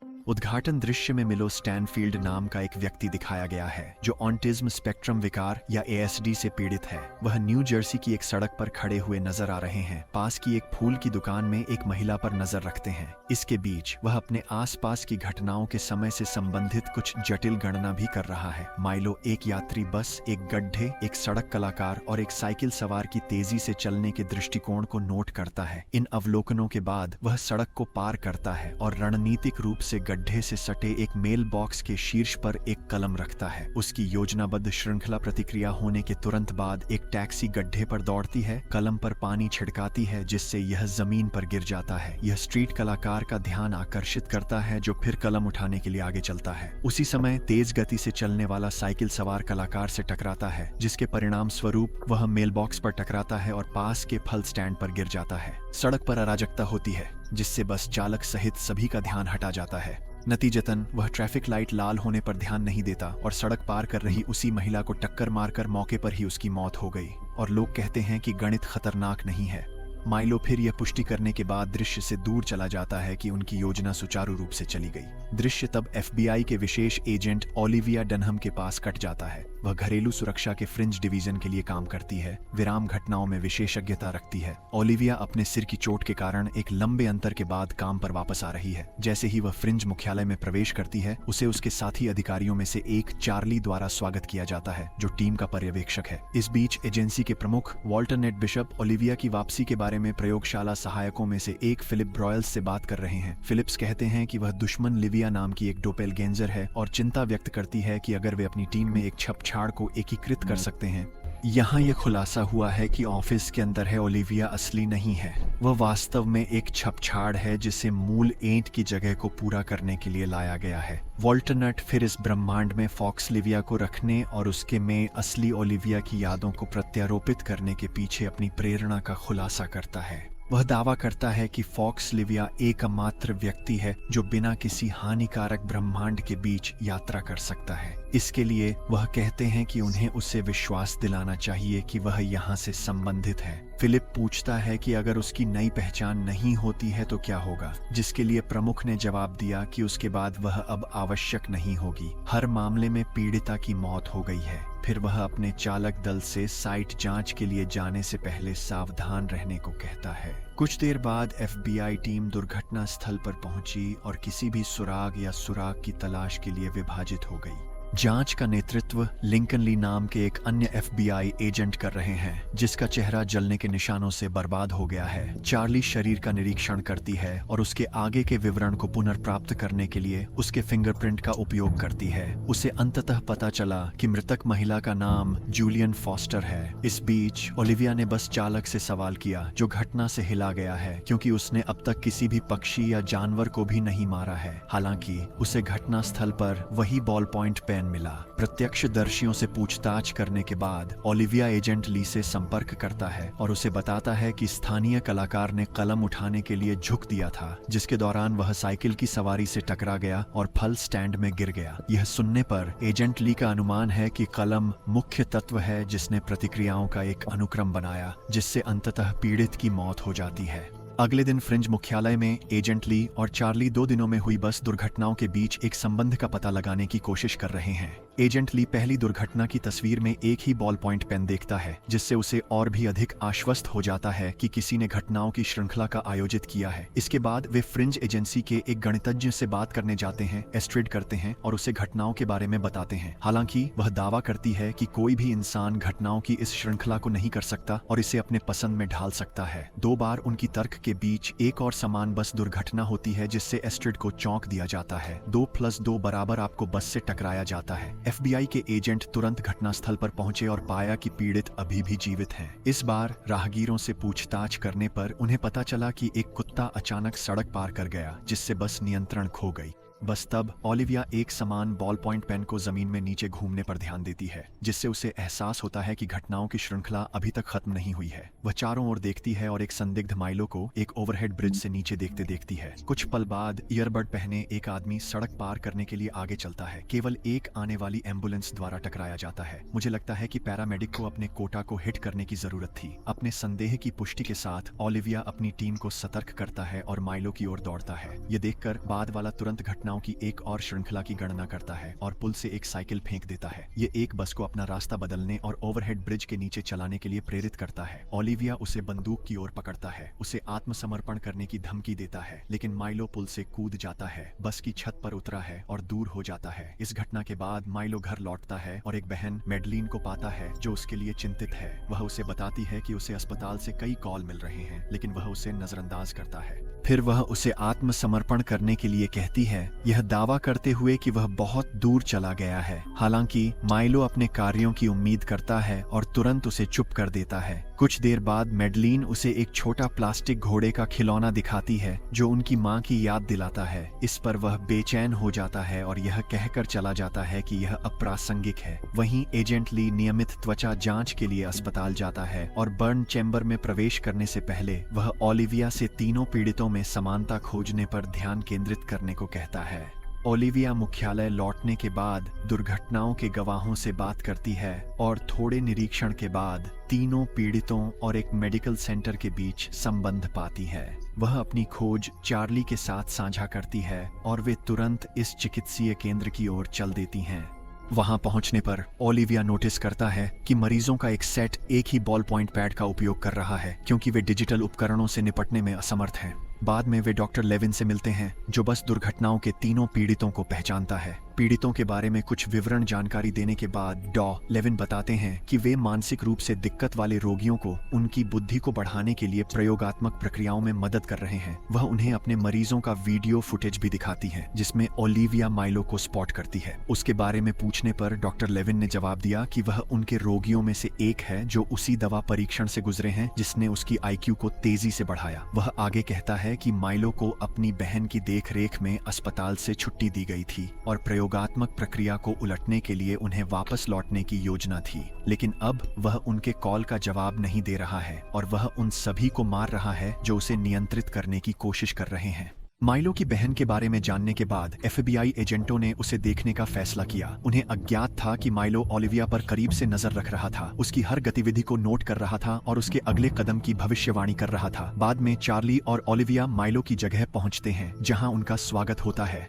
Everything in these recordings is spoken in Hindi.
उद्घाटन दृश्य में मिलो स्टैनफील्ड नाम का एक व्यक्ति दिखाया गया है जो ऑटिज्म स्पेक्ट्रम विकार या एएसडी से पीड़ित है। वह न्यू जर्सी की एक सड़क पर खड़े हुए नजर आ रहे हैं। पास की एक फूल की दुकान में एक महिला पर नजर रखते हैं। इसके बीच वह अपने आसपास की घटनाओं के समय से संबंधित कुछ जटिल गणना भी कर रहा है। माइलो एक यात्री बस, एक गड्ढे, एक सड़क कलाकार और एक साइकिल सवार की तेजी से चलने के दृष्टिकोण को नोट करता है। इन अवलोकनों के बाद वह सड़क को पार करता है और रणनीतिक रूप से गड्ढे से सटे एक मेल बॉक्स के शीर्ष पर एक कलम रखता है। उसकी योजनाबद्ध श्रृंखला प्रतिक्रिया होने के तुरंत बाद एक टैक्सी गड्ढे पर दौड़ती है, कलम पर पानी छिड़काती है जिससे यह जमीन पर गिर जाता है। यह स्ट्रीट कलाकार का ध्यान आकर्षित करता है जो फिर कलम उठाने के लिए आगे चलता है। उसी समय तेज गति से चलने वाला साइकिल सवार कलाकार से टकराता है जिसके परिणाम स्वरूप वह मेल बॉक्स पर टकराता है और पास के फल स्टैंड पर गिर जाता है। सड़क पर अराजकता होती है जिससे बस चालक सहित सभी का ध्यान हटा जाता है। नतीजतन वह ट्रैफिक लाइट लाल होने पर ध्यान नहीं देता और सड़क पार कर रही उसी महिला को टक्कर मारकर मौके पर ही उसकी मौत हो गई। और लोग कहते हैं कि गणित खतरनाक नहीं है। माइलो फिर यह पुष्टि करने के बाद दृश्य से दूर चला जाता है कि उनकी योजना सुचारू रूप से चली गई। दृश्य तब एफबीआई के विशेष एजेंट ओलिविया डनहम के पास कट जाता है। वह घरेलू सुरक्षा के फ्रिंज डिवीजन के लिए काम करती है, विराम घटनाओं में विशेषज्ञता रखती है। ओलिविया अपने सिर की चोट के कारण एक लंबे अंतर के बाद काम पर वापस आ रही है। जैसे ही वह फ्रिंज मुख्यालय में प्रवेश करती है, उसे उसके साथी अधिकारियों में से एक चार्ली द्वारा स्वागत किया जाता है जो टीम का पर्यवेक्षक है। इस बीच एजेंसी के प्रमुख वॉल्टर नेट बिशप ओलिविया की वापसी के बारे में प्रयोगशाला सहायकों में से एक फिलिप ब्रॉयल्स से बात कर रहे हैं। फिलिप्स कहते हैं कि वह दुश्मन लिविया नाम की एक डोपेलगेंजर है और चिंता व्यक्त करती है कि अगर वे अपनी टीम में एक छपछाड़ को एकीकृत कर सकते हैं। यहाँ यह खुलासा हुआ है कि ऑफिस के अंदर है ओलिविया असली नहीं है। वह वास्तव में एक छपछाड़ है जिसे मूल एंट की जगह को पूरा करने के लिए लाया गया है। वॉल्टर नट फिर इस ब्रह्मांड में फॉक्स लिविया को रखने और उसके में असली ओलिविया की यादों को प्रत्यारोपित करने के पीछे अपनी प्रेरणा का खुलासा करता है। वह दावा करता है कि फॉक्स लिविया एकमात्र व्यक्ति है जो बिना किसी हानिकारक ब्रह्मांड के बीच यात्रा कर सकता है। इसके लिए वह कहते हैं कि उन्हें उसे विश्वास दिलाना चाहिए कि वह यहाँ से संबंधित है। फिलिप पूछता है कि अगर उसकी नई पहचान नहीं होती है तो क्या होगा, जिसके लिए प्रमुख ने जवाब दिया कि उसके बाद वह अब आवश्यक नहीं होगी। हर मामले में पीड़िता की मौत हो गई है। फिर वह अपने चालक दल से साइट जांच के लिए जाने से पहले सावधान रहने को कहता है। कुछ देर बाद एफबीआई टीम दुर्घटना स्थल पर पहुंची और किसी भी सुराग या सुराग की तलाश के लिए विभाजित हो गई। जांच का नेतृत्व लिंकन ली नाम के एक अन्य एफबीआई एजेंट कर रहे हैं जिसका चेहरा जलने के निशानों से बर्बाद हो गया है। चार्ली शरीर का निरीक्षण करती है और उसके आगे के विवरण को पुनर्प्राप्त करने के लिए उसके फिंगरप्रिंट का उपयोग करती है। उसे अंततः पता चला कि मृतक महिला का नाम जूलियन फॉस्टर है। इस बीच ओलिविया ने बस चालक से सवाल किया जो घटना से हिला गया है क्योंकि उसने अब तक किसी भी पक्षी या जानवर को भी नहीं मारा है। हालांकि उसे घटना स्थल पर वही बॉल पॉइंट पेन मिला। प्रत्यक्षदर्शियों से पूछताछ करने के बाद ओलिविया एजेंट ली से संपर्क करता है और उसे बताता है कि स्थानीय कलाकार ने कलम उठाने के लिए झुक दिया था, जिसके दौरान वह साइकिल की सवारी से टकरा गया और फल स्टैंड में गिर गया। यह सुनने पर एजेंट ली का अनुमान है कि कलम मुख्य तत्व है जिसने प्रतिक्रियाओं का एक अनुक्रम बनाया जिससे अंततः पीड़ित की मौत हो जाती है। अगले दिन फ्रिंज मुख्यालय में एजेंट ली और चार्ली 2 दिनों में हुई बस दुर्घटनाओं के बीच एक संबंध का पता लगाने की कोशिश कर रहे हैं। एजेंट ली पहली दुर्घटना की तस्वीर में एक ही बॉल पॉइंट पेन देखता है जिससे उसे और भी अधिक आश्वस्त हो जाता है कि किसी ने घटनाओं की श्रृंखला का आयोजित किया है। इसके बाद वे फ्रिंज एजेंसी के एक गणितज्ञ से बात करने जाते हैं, एस्ट्रेड करते हैं और उसे घटनाओं के बारे में बताते हैं। हालांकि वह दावा करती है कि कोई भी इंसान घटनाओं की इस श्रृंखला को नहीं कर सकता और इसे अपने पसंद में ढाल सकता है। 2 बार उनकी तर्क के बीच एक और समान बस दुर्घटना होती है जिससे एस्ट्रेड को चौंक दिया जाता है। 2+2 बराबर आपको बस से टकराया जाता है। एफबीआई के एजेंट तुरंत घटनास्थल पर पहुंचे और पाया कि पीड़ित अभी भी जीवित हैं। इस बार राहगीरों से पूछताछ करने पर उन्हें पता चला कि एक कुत्ता अचानक सड़क पार कर गया जिससे बस नियंत्रण खो गई। बस तब ओलिविया एक समान बॉल पॉइंट पेन को जमीन में नीचे घूमने पर ध्यान देती है जिससे उसे एहसास होता है कि घटनाओं की श्रृंखला अभी तक खत्म नहीं हुई है। वह चारों ओर देखती है और एक संदिग्ध माइलो को एक ओवरहेड ब्रिज से नीचे देखते देखती है। कुछ पल बाद ईयरबड पहने एक आदमी सड़क पार करने के लिए आगे चलता है। केवल एक आने वाली एम्बुलेंस द्वारा टकराया जाता है। मुझे लगता है कि पैरामेडिक को अपने कोटा को हिट करने की जरूरत थी। अपने संदेह की पुष्टि के साथ ओलिविया अपनी टीम को सतर्क करता है और माइलो की ओर दौड़ता है। ये देखकर बाद वाला तुरंत घटना घटनाओं की एक और श्रृंखला की गणना करता है और पुल से एक साइकिल फेंक देता है। ये एक बस को अपना रास्ता बदलने और ओवरहेड ब्रिज के नीचे चलाने के लिए प्रेरित करता है। ओलिविया उसे बंदूक की ओर पकड़ता है, उसे आत्मसमर्पण करने की धमकी देता है, लेकिन माइलो पुल से कूद जाता है, बस की छत पर उतरा है और दूर हो जाता है। इस घटना के बाद माइलो घर लौटता है और एक बहन मैडलीन को पाता है जो उसके लिए चिंतित है। वह उसे बताती है कि उसे अस्पताल से कई कॉल मिल रहे हैं, लेकिन वह उसे नजरअंदाज करता है। फिर वह उसे आत्मसमर्पण करने के लिए कहती है, यह दावा करते हुए कि वह बहुत दूर चला गया है। हालांकि माइलो अपने कार्यों की उम्मीद करता है और तुरंत उसे चुप कर देता है। कुछ देर बाद मैडलीन उसे एक छोटा प्लास्टिक घोड़े का खिलौना दिखाती है जो उनकी मां की याद दिलाता है। इस पर वह बेचैन हो जाता है और यह कहकर चला जाता है कि यह अप्रासंगिक है। वहीं एजेंट ली नियमित त्वचा जांच के लिए अस्पताल जाता है और बर्न चैम्बर में प्रवेश करने से पहले वह ओलिविया से तीनों पीड़ितों में समानता खोजने पर ध्यान केंद्रित करने को कहता है। ओलिविया मुख्यालय लौटने के बाद दुर्घटनाओं के गवाहों से बात करती है और थोड़े निरीक्षण के बाद तीनों पीड़ितों और एक मेडिकल सेंटर के बीच संबंध पाती है। वह अपनी खोज चार्ली के साथ साझा करती है और वे तुरंत इस चिकित्सीय केंद्र की ओर चल देती हैं। वहां पहुंचने पर ओलिविया नोटिस करता है कि मरीजों का एक सेट एक ही बॉल पॉइंट पैड का उपयोग कर रहा है क्योंकि वे डिजिटल उपकरणों से निपटने में असमर्थ हैं। बाद में वे डॉक्टर लेविन से मिलते हैं जो बस दुर्घटनाओं के तीनों पीड़ितों को पहचानता है। पीड़ितों के बारे में कुछ विवरण जानकारी देने के बाद डॉ लेविन बताते हैं कि वे मानसिक रूप से दिक्कत वाले रोगियों को उनकी बुद्धि को बढ़ाने के लिए प्रयोगात्मक प्रक्रियाओं में मदद कर रहे हैं। वह उन्हें अपने मरीजों का वीडियो फुटेज भी दिखाती है जिसमें ओलिविया माइलो को स्पॉट करती है। उसके बारे में पूछने पर डॉक्टर लेविन ने जवाब दिया कि वह उनके रोगियों में से एक है जो उसी दवा परीक्षण से गुजरे हैं जिसने उसकी IQ को तेजी से बढ़ाया। वह आगे कहता है कि माइलो को अपनी बहन की देखरेख में अस्पताल से छुट्टी दी गई थी और प्रयोगात्मक प्रक्रिया को उलटने के लिए उन्हें वापस लौटने की योजना थी, लेकिन अब वह उनके कॉल का जवाब नहीं दे रहा है और वह उन सभी को मार रहा है जो उसे नियंत्रित करने की कोशिश कर रहे हैं। माइलो की बहन के बारे में जानने के बाद FBI एजेंटों ने उसे देखने का फैसला किया। उन्हें अज्ञात था कि माइलो ओलिविया पर करीब से नजर रख रहा था, उसकी हर गतिविधि को नोट कर रहा था और उसके अगले कदम की भविष्यवाणी कर रहा था। बाद में चार्ली और ओलिविया माइलो की जगह पहुंचते हैं जहां उनका स्वागत होता है।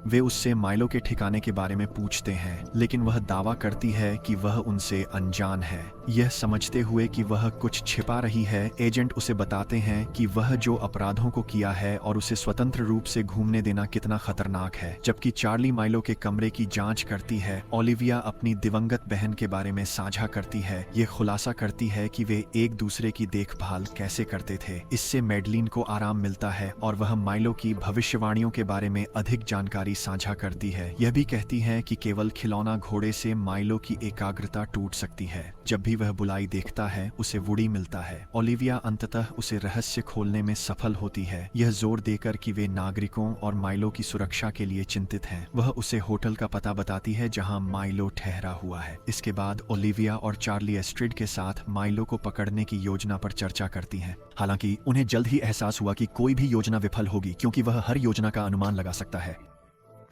वे उससे माइलो के ठिकाने के बारे में पूछते हैं, लेकिन वह दावा करती है कि वह उनसे अनजान है। यह समझते हुए कि वह कुछ छिपा रही है, एजेंट उसे बताते हैं कि वह जो अपराधों को किया है और उसे स्वतंत्र रूप से घूमने देना कितना खतरनाक है। जबकि चार्ली माइलो के कमरे की जांच करती है, ओलिविया अपनी दिवंगत बहन के बारे में साझा करती है। ये खुलासा करती है कि वे एक दूसरे की देखभाल कैसे करते थे। इससे मैडलीन को आराम मिलता है और वह माइलो की भविष्यवाणियों के बारे में अधिक जानकारी साझा करती है। यह भी कहती है कि केवल खिलौना घोड़े से माइलो की एकाग्रता टूट सकती है। जब भी वह बुलाई देखता है उसे वुडी मिलता है। ओलिविया अंततः उसे रहस्य खोलने में सफल होती है, यह जोर देकर कि वे नागरिकों और माइलो की सुरक्षा के लिए चिंतित हैं। वह उसे होटल का पता बताती है जहां माइलो ठहरा हुआ है। इसके बाद ओलिविया और चार्ली एस्ट्रिड के साथ माइलो को पकड़ने की योजना पर चर्चा करती हैं। हालांकि उन्हें जल्द ही एहसास हुआ कि कोई भी योजना विफल होगी क्योंकि वह हर योजना का अनुमान लगा सकता है।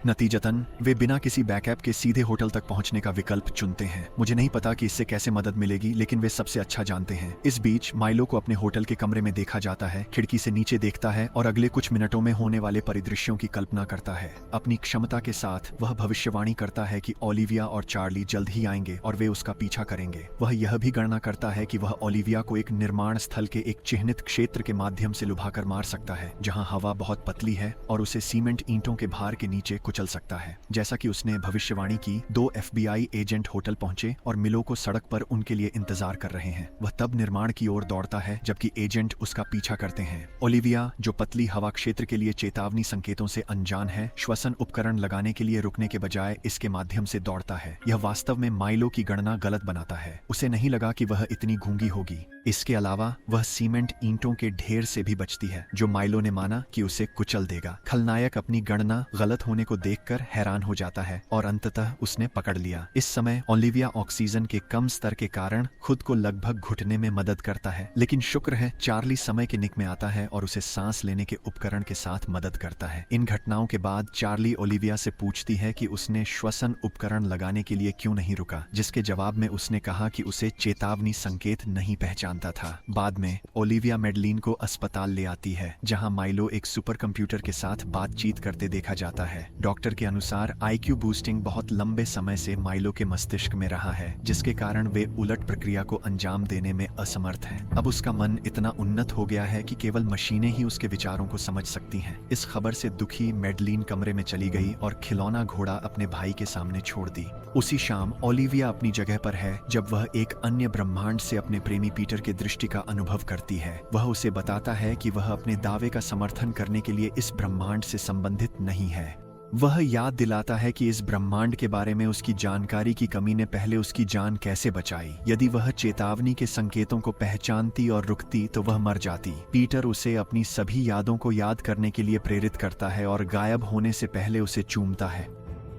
नतीजतन वे बिना किसी बैकअप के सीधे होटल तक पहुंचने का विकल्प चुनते हैं। मुझे नहीं पता कि इससे कैसे मदद मिलेगी, लेकिन वे सबसे अच्छा जानते हैं। इस बीच माइलो को अपने होटल के कमरे में देखा जाता है, खिड़की से नीचे देखता है और अगले कुछ मिनटों में होने वाले परिदृश्यों की कल्पना करता है। अपनी क्षमता के साथ वह भविष्यवाणी करता है कि ओलिविया और चार्ली जल्द ही आएंगे और वे उसका पीछा करेंगे। वह यह भी गणना करता है कि वह ओलिविया को एक निर्माण स्थल के एक चिह्नित क्षेत्र के माध्यम से लुभाकर मार सकता है जहाँ हवा बहुत पतली है और उसे सीमेंट ईंटों के भार के नीचे कुचल सकता है। जैसा कि उसने भविष्यवाणी की, 2 FBI एजेंट होटल पहुंचे और मिलो को सड़क पर उनके लिए इंतजार कर रहे हैं। वह तब निर्माण की ओर दौड़ता है जबकि एजेंट उसका पीछा करते हैं। ओलिविया, जो पतली हवा क्षेत्र के लिए चेतावनी संकेतों से अनजान है, श्वसन उपकरण लगाने के लिए रुकने के बजाय इसके माध्यम से दौड़ता है। यह वास्तव में माइलो की गणना गलत बनाता है। उसे नहीं लगा कि वह इतनी गूंगी होगी। इसके अलावा वह सीमेंट ईंटों के ढेर से भी बचती है जो माइलो ने माना कि उसे कुचल देगा। खलनायक अपनी गणना गलत होने को देखकर हैरान हो जाता है और अंततः उसने पकड़ लिया। इस समय ओलिविया ऑक्सीजन के कम स्तर के कारण खुद को लगभग घुटने में मदद करता है, लेकिन शुक्र है चार्ली समय के निक में आता है और उसे सांस लेने के उपकरण के साथ मदद करता है। इन घटनाओं के बाद चार्ली ओलिविया से पूछती है कि उसने श्वसन उपकरण लगाने के लिए क्यों नहीं रुका, जिसके जवाब में उसने कहा कि उसे चेतावनी संकेत नहीं पहचानता था। बाद में ओलिविया मैडलीन को अस्पताल ले आती है, जहां माइलो एक सुपर कंप्यूटर के साथ बातचीत करते देखा जाता है। डॉक्टर के अनुसार आईक्यू बूस्टिंग बहुत लंबे समय से माइलो के मस्तिष्क में रहा है, जिसके कारण वे उलट प्रक्रिया को अंजाम देने में असमर्थ है। अब उसका मन इतना उन्नत हो गया है कि केवल मशीनें ही उसके विचारों को समझ सकती हैं। इस खबर से दुखी मैडलीन कमरे में चली गई और खिलौना घोड़ा अपने भाई के सामने छोड़ दी। उसी शाम ओलिविया अपनी जगह पर है जब वह एक अन्य ब्रह्मांड से अपने प्रेमी पीटर के दृष्टि का अनुभव करती है। वह उसे बताता है कि वह अपने दावे का समर्थन करने के लिए इस ब्रह्मांड से संबंधित नहीं है। वह याद दिलाता है कि इस ब्रह्मांड के बारे में उसकी जानकारी की कमी ने पहले उसकी जान कैसे बचाई। यदि वह चेतावनी के संकेतों को पहचानती और रुकती तो वह मर जाती। पीटर उसे अपनी सभी यादों को याद करने के लिए प्रेरित करता है और गायब होने से पहले उसे चूमता है।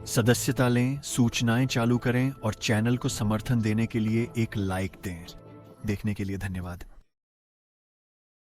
सदस्यता लें, सूचनाएं चालू करें और चैनल को समर्थन देने के लिए एक लाइक दें। देखने के लिए धन्यवाद।